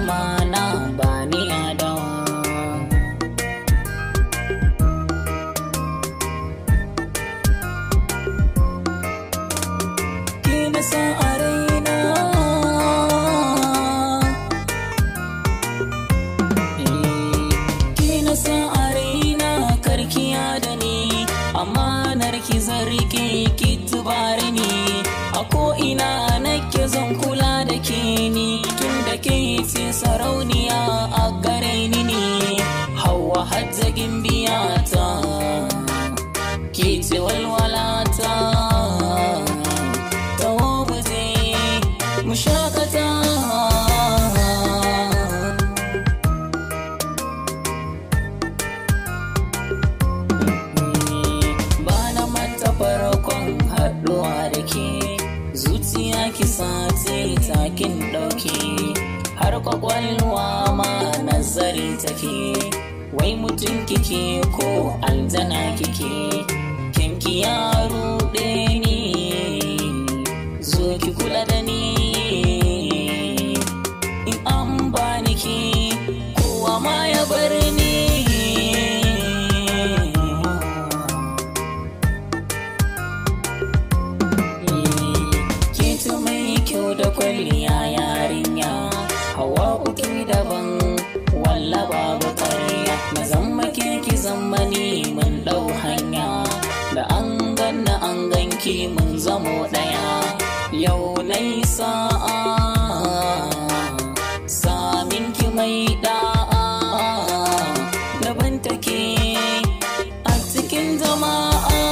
amana ba ni adawa. Ki na sa araina, ki na sa araina, karkiya da ni amanar ki zan rike ki tubare ni. A ko'ina nake zan kula da ke ni, tun da ke ce sarauniya a gare ni ne. Hawa hajja gimbiya ta, ke ce walwalata. Tawo buje mu shakata, bana mata farkon haɗuwa da ke. Zuciya ki sace takin ɗauke, har kwakwalwa ma nazari take. Wai mutum kike ko aljana kike, kinki ya ruɗe ni. Zo ki kula da ni, in an bani ki kowa ma ya bar ni. Da kwalliya yarinya, hawa uku daban walla babu ƙarya. Na zama ki zama ni mun ɗau hanya, da an ganna an ganki mun zamo ɗaya. Yau nai sa'a samin ki mai da'a, daban take a cikin jama'a.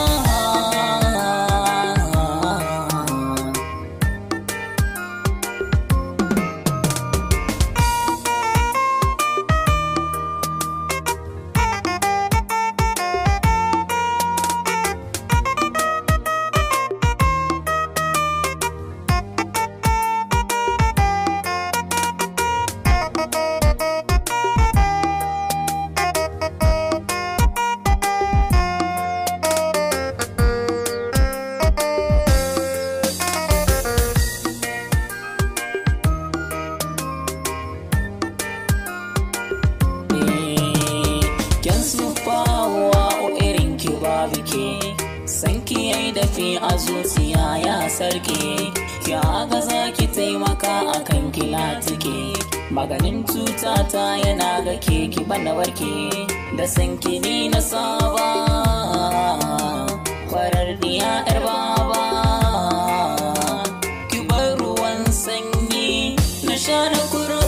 Sanki yayi dafi a zuciya ya sarki, ki haka za ki taimaka a kan kilatike. Maganin cutata yana ga ke ki bana warke, da sanki ni na saba. Farar diya yar baba, ki bar ruwan sanyi na sha na kurba.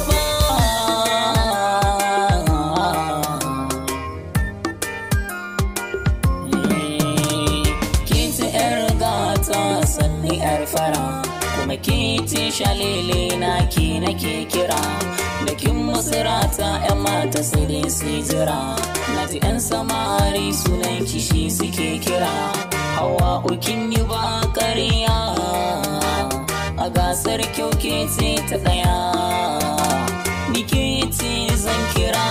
Sanni yar fara, kuma ke ce shalele na ki nake kira. Da kin masarata yan mata sai dai su jira. Na ji yan samari sunan kishi suke kira. Hawa ukin yi ba ƙarya, a gasar kyau ke ce ta ɗaya. Ni ke ce zan kira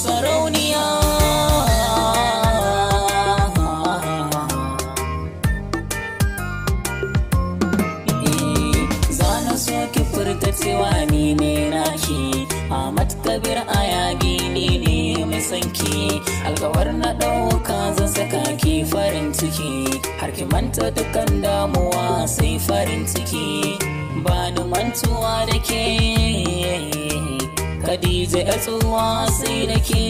sarauniya. Ta cewa ni ne naki, Ahmad kabeer AYAGI ni ne mai sanki. Alkawar na ɗauka zan saka ki farin ciki, har ki manta dukkan damuwa sai farin ciki. Ba ni mantuwa da ke Khadija, 'yar tsuwa sai da ke.